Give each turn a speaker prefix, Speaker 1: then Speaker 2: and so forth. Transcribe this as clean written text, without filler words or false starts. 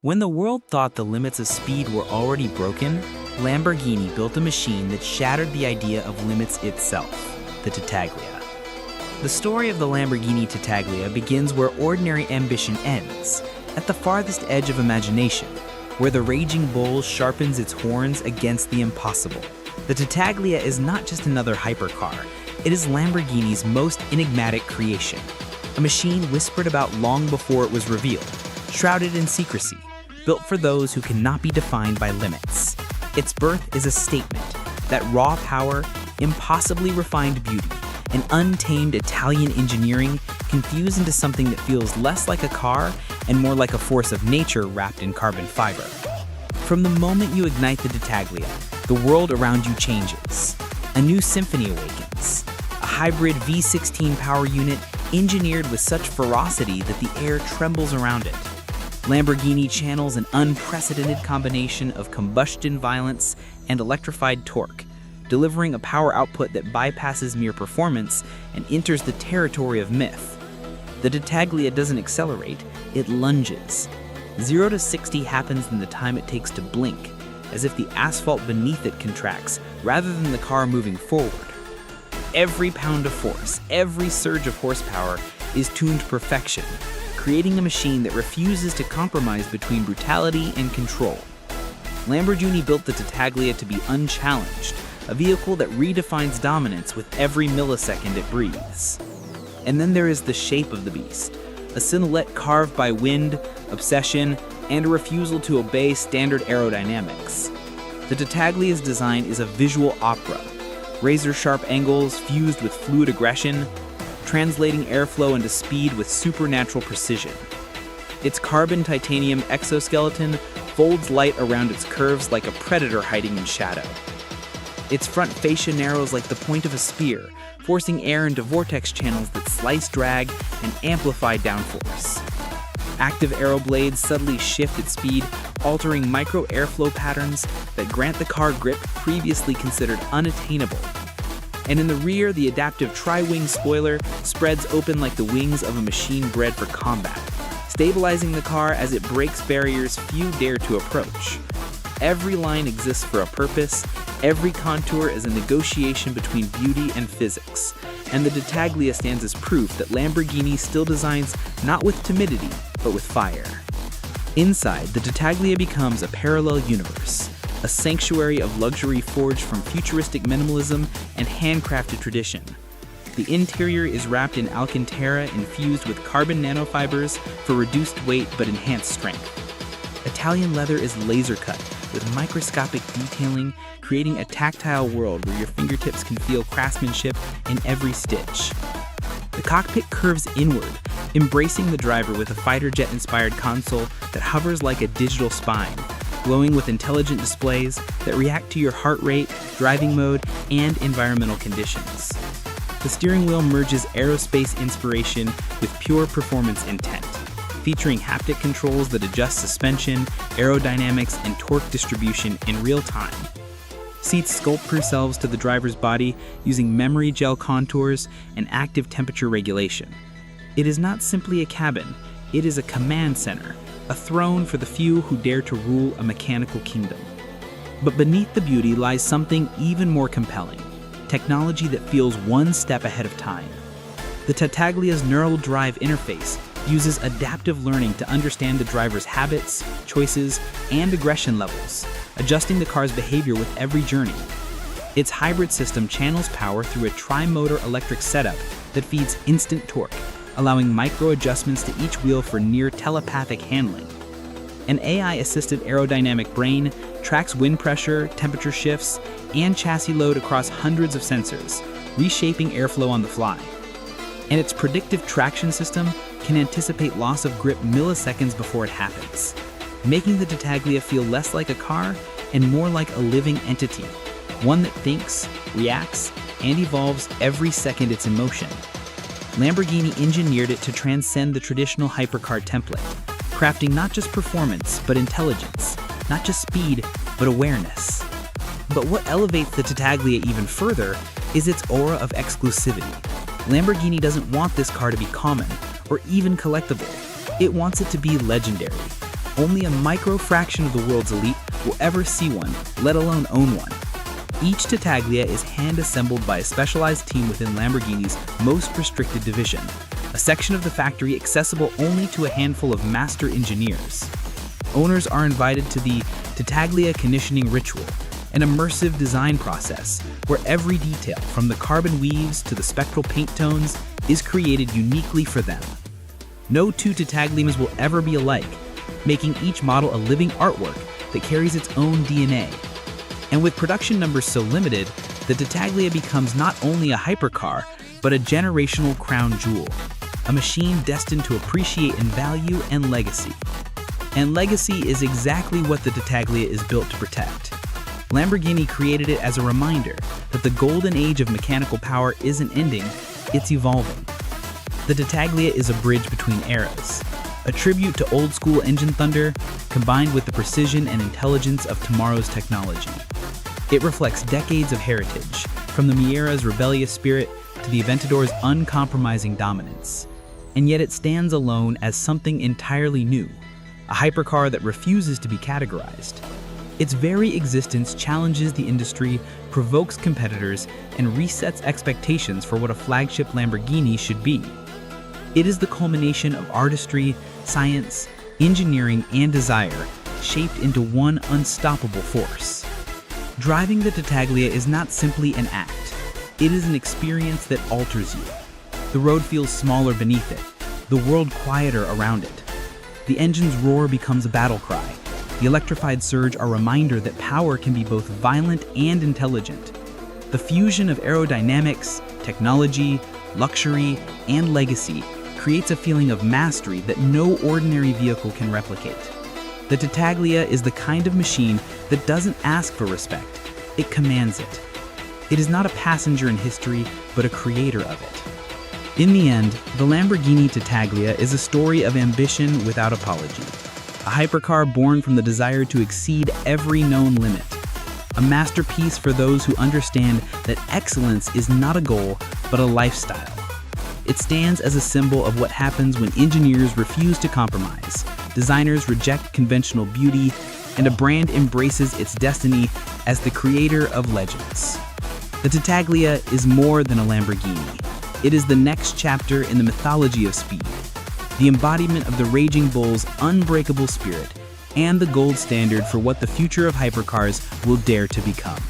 Speaker 1: When the world thought the limits of speed were already broken, Lamborghini built a machine that shattered the idea of limits itself, the Tattaglia. The story of the Lamborghini Tattaglia begins where ordinary ambition ends, at the farthest edge of imagination, where the raging bull sharpens its horns against the impossible. The Tattaglia is not just another hypercar, it is Lamborghini's most enigmatic creation, a machine whispered about long before it was revealed, shrouded in secrecy, built for those who cannot be defined by limits. Its birth is a statement that raw power, impossibly refined beauty, and untamed Italian engineering can fuse into something that feels less like a car and more like a force of nature wrapped in carbon fiber. From the moment you ignite the Tattaglia, the world around you changes. A new symphony awakens. A hybrid V16 power unit engineered with such ferocity that the air trembles around it. Lamborghini channels an unprecedented combination of combustion violence and electrified torque, delivering a power output that bypasses mere performance and enters the territory of myth. The Tattaglia doesn't accelerate, it lunges. 0 to 60 happens in the time it takes to blink, as if the asphalt beneath it contracts rather than the car moving forward. Every pound of force, every surge of horsepower is tuned to perfection, creating a machine that refuses to compromise between brutality and control. Lamborghini built the Tattaglia to be unchallenged, a vehicle that redefines dominance with every millisecond it breathes. And then there is the shape of the beast, a silhouette carved by wind, obsession, and a refusal to obey standard aerodynamics. The Tattaglia's design is a visual opera, razor-sharp angles fused with fluid aggression, translating airflow into speed with supernatural precision. Its carbon titanium exoskeleton folds light around its curves like a predator hiding in shadow. Its front fascia narrows like the point of a spear, forcing air into vortex channels that slice drag and amplify downforce. Active aero blades subtly shift its speed, altering micro airflow patterns that grant the car grip previously considered unattainable. And in the rear, the adaptive tri-wing spoiler spreads open like the wings of a machine bred for combat, stabilizing the car as it breaks barriers few dare to approach. Every line exists for a purpose, every contour is a negotiation between beauty and physics, and the Tattaglia stands as proof that Lamborghini still designs not with timidity, but with fire. Inside, the Tattaglia becomes a parallel universe, a sanctuary of luxury forged from futuristic minimalism and handcrafted tradition. The interior is wrapped in Alcantara infused with carbon nanofibers for reduced weight but enhanced strength. Italian leather is laser-cut with microscopic detailing, creating a tactile world where your fingertips can feel craftsmanship in every stitch. The cockpit curves inward, embracing the driver with a fighter jet-inspired console that hovers like a digital spine, glowing with intelligent displays that react to your heart rate, driving mode, and environmental conditions. The steering wheel merges aerospace inspiration with pure performance intent, featuring haptic controls that adjust suspension, aerodynamics, and torque distribution in real time. Seats sculpt themselves to the driver's body using memory gel contours and active temperature regulation. It is not simply a cabin, it is a command center, a throne for the few who dare to rule a mechanical kingdom. But beneath the beauty lies something even more compelling, technology that feels one step ahead of time. The Tattaglia's neural drive interface uses adaptive learning to understand the driver's habits, choices, and aggression levels, adjusting the car's behavior with every journey. Its hybrid system channels power through a tri-motor electric setup that feeds instant torque, allowing micro adjustments to each wheel for near telepathic handling. An AI-assisted aerodynamic brain tracks wind pressure, temperature shifts, and chassis load across hundreds of sensors, reshaping airflow on the fly. And its predictive traction system can anticipate loss of grip milliseconds before it happens, making the Tattaglia feel less like a car and more like a living entity, one that thinks, reacts, and evolves every second it's in motion. Lamborghini engineered it to transcend the traditional hypercar template, crafting not just performance, but intelligence, not just speed, but awareness. But what elevates the Tattaglia even further is its aura of exclusivity. Lamborghini doesn't want this car to be common, or even collectible. It wants it to be legendary. Only a micro fraction of the world's elite will ever see one, let alone own one. Each Tattaglia is hand-assembled by a specialized team within Lamborghini's most restricted division, a section of the factory accessible only to a handful of master engineers. Owners are invited to the Tattaglia conditioning ritual, an immersive design process where every detail, from the carbon weaves to the spectral paint tones, is created uniquely for them. No two Tattaglias will ever be alike, making each model a living artwork that carries its own DNA. And with production numbers so limited, the Tattaglia becomes not only a hypercar, but a generational crown jewel, a machine destined to appreciate in value and legacy. And legacy is exactly what the Tattaglia is built to protect. Lamborghini created it as a reminder that the golden age of mechanical power isn't ending, it's evolving. The Tattaglia is a bridge between eras, a tribute to old-school engine thunder combined with the precision and intelligence of tomorrow's technology. It reflects decades of heritage, from the Miera's rebellious spirit to the Aventador's uncompromising dominance. And yet it stands alone as something entirely new, a hypercar that refuses to be categorized. Its very existence challenges the industry, provokes competitors, and resets expectations for what a flagship Lamborghini should be. It is the culmination of artistry, science, engineering, and desire, shaped into one unstoppable force. Driving the Tattaglia is not simply an act. It is an experience that alters you. The road feels smaller beneath it, the world quieter around it. The engine's roar becomes a battle cry. The electrified surge a reminder that power can be both violent and intelligent. The fusion of aerodynamics, technology, luxury, and legacy creates a feeling of mastery that no ordinary vehicle can replicate. The Tattaglia is the kind of machine that doesn't ask for respect, it commands it. It is not a passenger in history, but a creator of it. In the end, the Lamborghini Tattaglia is a story of ambition without apology. A hypercar born from the desire to exceed every known limit. A masterpiece for those who understand that excellence is not a goal, but a lifestyle. It stands as a symbol of what happens when engineers refuse to compromise, designers reject conventional beauty, and a brand embraces its destiny as the creator of legends. The Tattaglia is more than a Lamborghini. It is the next chapter in the mythology of speed, the embodiment of the Raging Bull's unbreakable spirit, and the gold standard for what the future of hypercars will dare to become.